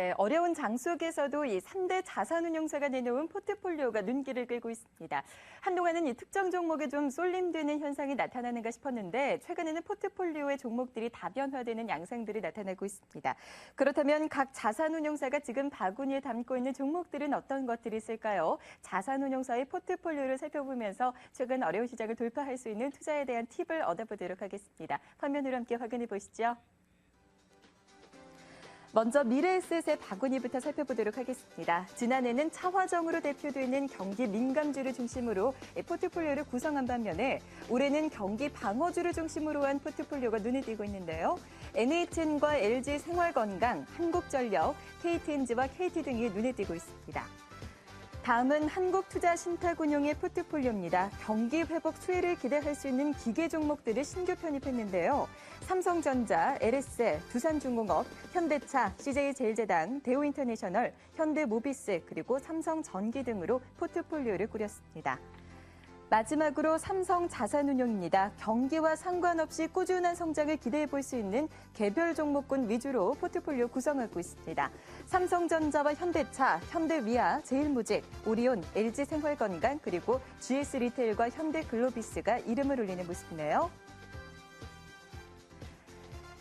네, 어려운 장 속에서도 이 3대 자산운용사가 내놓은 포트폴리오가 눈길을 끌고 있습니다. 한동안은 이 특정 종목에 좀 쏠림되는 현상이 나타나는가 싶었는데 최근에는 포트폴리오의 종목들이 다변화되는 양상들이 나타나고 있습니다. 그렇다면 각 자산운용사가 지금 바구니에 담고 있는 종목들은 어떤 것들이 있을까요? 자산운용사의 포트폴리오를 살펴보면서 최근 어려운 시장을 돌파할 수 있는 투자에 대한 팁을 얻어보도록 하겠습니다. 화면으로 함께 확인해 보시죠. 먼저 미래에셋의 바구니부터 살펴보도록 하겠습니다. 지난해는 차화정으로 대표되는 경기 민감주를 중심으로 포트폴리오를 구성한 반면에 올해는 경기 방어주를 중심으로 한 포트폴리오가 눈에 띄고 있는데요. NHN과 LG생활건강, 한국전력, KTNG와 KT 등이 눈에 띄고 있습니다. 다음은 한국투자신탁운용의 포트폴리오입니다. 경기 회복 수혜를 기대할 수 있는 기계 종목들을 신규 편입했는데요. 삼성전자, LSL, 두산중공업, 현대차, CJ제일제당, 대우인터내셔널, 현대모비스, 그리고 삼성전기 등으로 포트폴리오를 꾸렸습니다. 마지막으로 삼성자산운용입니다. 경기와 상관없이 꾸준한 성장을 기대해 볼 수 있는 개별 종목군 위주로 포트폴리오 구성하고 있습니다. 삼성전자와 현대차, 현대위아, 제일모직, 오리온, LG생활건강, 그리고 GS리테일과 현대글로비스가 이름을 올리는 모습이네요.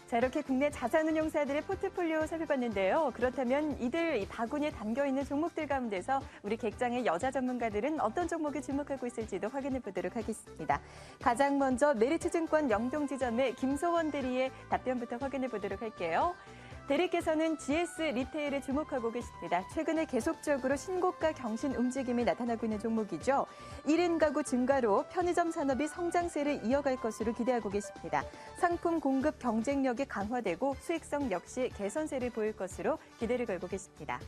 자, 이렇게 국내 자산운용사들의 포트폴리오 살펴봤는데요. 그렇다면 이들 이 바구니에 담겨있는 종목들 가운데서 우리 객장의 여자 전문가들은 어떤 종목에 주목하고 있을지도 확인해 보도록 하겠습니다. 가장 먼저 메리츠증권 영동지점의 김소원 대리의 답변부터 확인해 보도록 할게요. 대리께서는 GS리테일에 주목하고 계십니다. 최근에 계속적으로 신고가 경신 움직임이 나타나고 있는 종목이죠. 1인 가구 증가로 편의점 산업이 성장세를 이어갈 것으로 기대하고 계십니다. 상품 공급 경쟁력이 강화되고 수익성 역시 개선세를 보일 것으로 기대를 걸고 계십니다.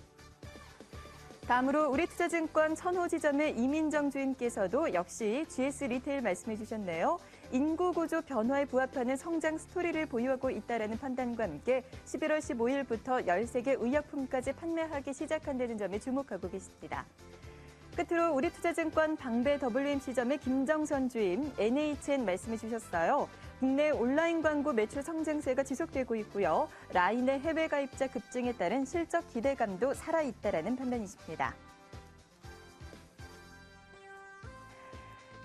다음으로 우리투자증권 천호지점의 이민정 주임께서도 역시 GS리테일 말씀해 주셨네요. 인구구조 변화에 부합하는 성장 스토리를 보유하고 있다는 판단과 함께 11월 15일부터 13개 의약품까지 판매하기 시작한다는 점에 주목하고 계십니다. 끝으로 우리투자증권 방배 WMC점의 김정선 주임, NHN 말씀해 주셨어요. 국내 온라인 광고 매출 성장세가 지속되고 있고요. 라인의 해외 가입자 급증에 따른 실적 기대감도 살아있다라는 판단이십니다.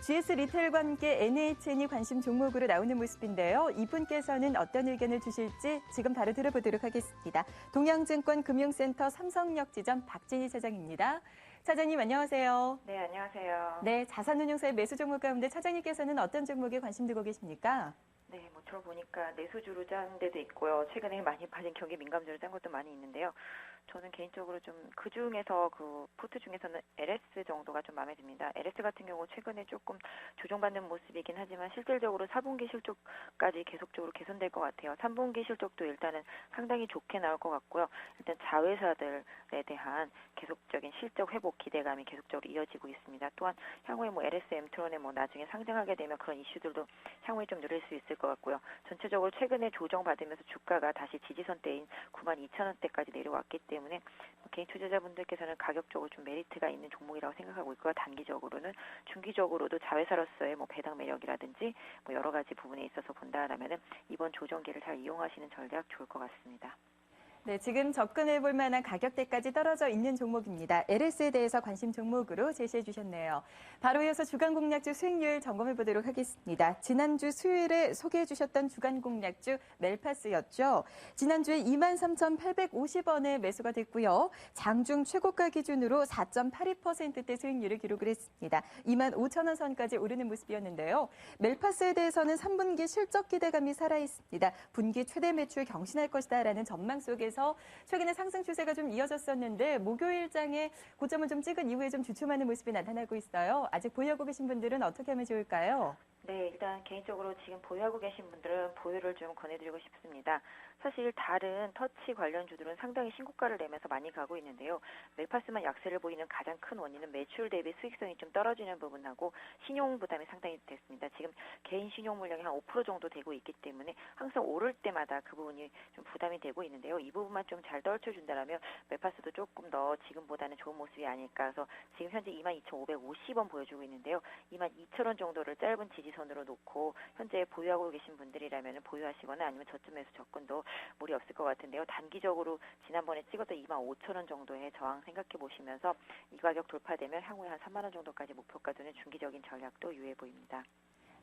GS리테일과 함께 NHN이 관심 종목으로 나오는 모습인데요. 이분께서는 어떤 의견을 주실지 지금 바로 들어보도록 하겠습니다. 동양증권 금융센터 삼성역 지점 박진희 차장입니다. 차장님 안녕하세요. 네, 안녕하세요. 네, 자산운용사의 매수 종목 가운데 차장님께서는 어떤 종목에 관심 두고 계십니까? 네, 저 보니까 내수주로 짠 데도 있고요. 최근에 많이 빠진 경기 민감주로 짠 것도 많이 있는데요. 저는 개인적으로 좀 그 중에서 그 포트 중에서는 LS 정도가 좀 마음에 듭니다. LS 같은 경우 최근에 조금 조정받는 모습이긴 하지만 실질적으로 4분기 실적까지 계속적으로 개선될 것 같아요. 3분기 실적도 일단은 상당히 좋게 나올 것 같고요. 일단 자회사들에 대한 계속적인 실적 회복 기대감이 계속적으로 이어지고 있습니다. 또한 향후에 LS 엠트론에 나중에 상장하게 되면 그런 이슈들도 향후에 좀 누릴 수 있을 것 같고요. 전체적으로 최근에 조정받으면서 주가가 다시 지지선대인 92,000원대까지 내려왔기 때문에 개인 투자자분들께서는 가격적으로 좀 메리트가 있는 종목이라고 생각하고 있고요. 단기적으로는 중기적으로도 자회사로서의 배당 매력이라든지 여러 가지 부분에 있어서 본다라면은 이번 조정기를 잘 이용하시는 전략 좋을 것 같습니다. 네, 지금 접근해 볼 만한 가격대까지 떨어져 있는 종목입니다. LS에 대해서 관심 종목으로 제시해 주셨네요. 바로 이어서 주간 공략주 수익률 점검해 보도록 하겠습니다. 지난주 수요일에 소개해 주셨던 주간 공략주 멜파스였죠. 지난주에 23,850원에 매수가 됐고요. 장중 최고가 기준으로 4.82%대 수익률을 기록을 했습니다. 25,000원 선까지 오르는 모습이었는데요. 멜파스에 대해서는 3분기 실적 기대감이 살아있습니다. 분기 최대 매출 경신할 것이다라는 전망 속에서 최근에 상승 추세가 좀 이어졌었는데 목요일장에 고점을 좀 찍은 이후에 좀 주춤하는 모습이 나타나고 있어요. 아직 보유하고 계신 분들은 어떻게 하면 좋을까요? 네, 일단 개인적으로 지금 보유하고 계신 분들은 보유를 좀 권해드리고 싶습니다. 사실 다른 터치 관련주들은 상당히 신고가를 내면서 많이 가고 있는데요. 멜파스만 약세를 보이는 가장 큰 원인은 매출 대비 수익성이 좀 떨어지는 부분하고 신용 부담이 상당히 됐습니다. 지금 개인 신용 물량이 한 5% 정도 되고 있기 때문에 항상 오를 때마다 그 부분이 좀 부담이 되고 있는데요. 이 부분만 좀 잘 떨쳐준다면 멜파스도 조금 더 지금보다는 좋은 모습이 아닐까 해서 지금 현재 22,550원 보여주고 있는데요. 22,000원 정도를 짧은 지지선 지지선으로 놓고 현재 보유하고 계신 분들이라면 보유하시거나 아니면 저점에서 접근도 무리 없을 것 같은데요. 단기적으로 지난번에 찍었던 25,000원 정도의 저항 생각해 보시면서 이 가격 돌파되면 향후에 한 3만 원 정도까지 목표가 두는 중기적인 전략도 유효해 보입니다.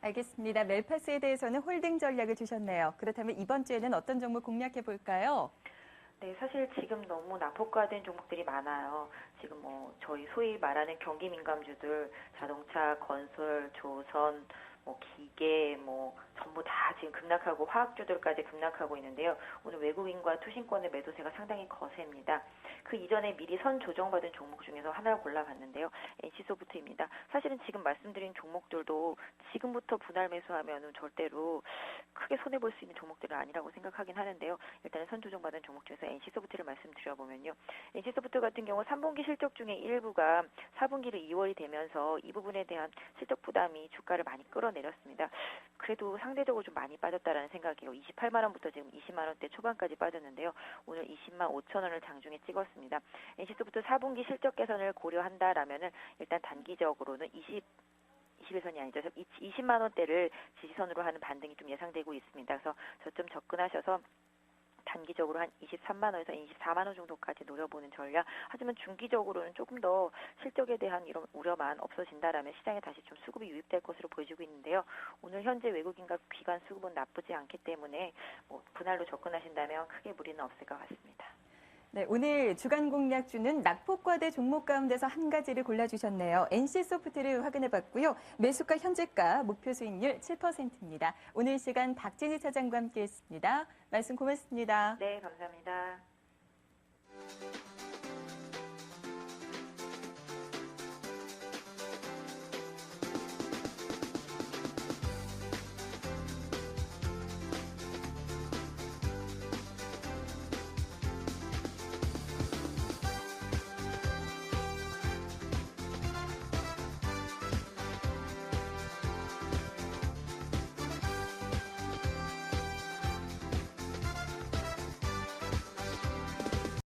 알겠습니다. 멜파스에 대해서는 홀딩 전략을 주셨네요. 그렇다면 이번 주에는 어떤 종목 공략해 볼까요? 네, 사실 지금 너무 낙폭과된 종목들이 많아요. 지금 뭐 저희 소위 말하는 경기 민감주들, 자동차, 건설, 조선, 뭐 기계, 뭐 전부 다 지금 급락하고 화학주들까지 급락하고 있는데요. 오늘 외국인과 투신권의 매도세가 상당히 거셉니다. 그 이전에 미리 선 조정받은 종목 중에서 하나를 골라봤는데요. NC소프트입니다. 사실은 지금 말씀드린 종목들도 지금부터 분할 매수하면 절대로 크게 손해볼 수 있는 종목들은 아니라고 생각하긴 하는데요. 일단은 선 조정받은 종목 중에서 NC소프트를 말씀드려보면요. NC소프트 같은 경우 3분기 실적 중에 일부가 4분기로 2월이 되면서 이 부분에 대한 실적 부담이 주가를 많이 끌어내렸습니다. 그래도 상대적으로 좀 많이 빠졌다라는 생각이에요. 28만 원부터 지금 20만 원대 초반까지 빠졌는데요. 오늘 20만 5천 원을 장중에 찍었습니다. NC소프트 4분기 실적 개선을 고려한다라면은 일단 단기적으로는 20일선이 아니죠. 20만 원대를 지지선으로 하는 반등이 좀 예상되고 있습니다. 그래서 저점 접근하셔서 단기적으로 한 23만 원에서 24만 원 정도까지 노려보는 전략. 하지만 중기적으로는 조금 더 실적에 대한 이런 우려만 없어진다라면 시장에 다시 좀 수급이 유입될 것으로 보여지고 있는데요. 오늘 현재 외국인과 기관 수급은 나쁘지 않기 때문에 뭐 분할로 접근하신다면 크게 무리는 없을 것 같습니다. 네, 오늘 주간 공략주는 낙폭과대 종목 가운데서 한 가지를 골라주셨네요. NC소프트를 확인해봤고요. 매수가 현재가 목표 수익률 7%입니다. 오늘 시간 박진희 차장과 함께했습니다. 말씀 고맙습니다. 네, 감사합니다.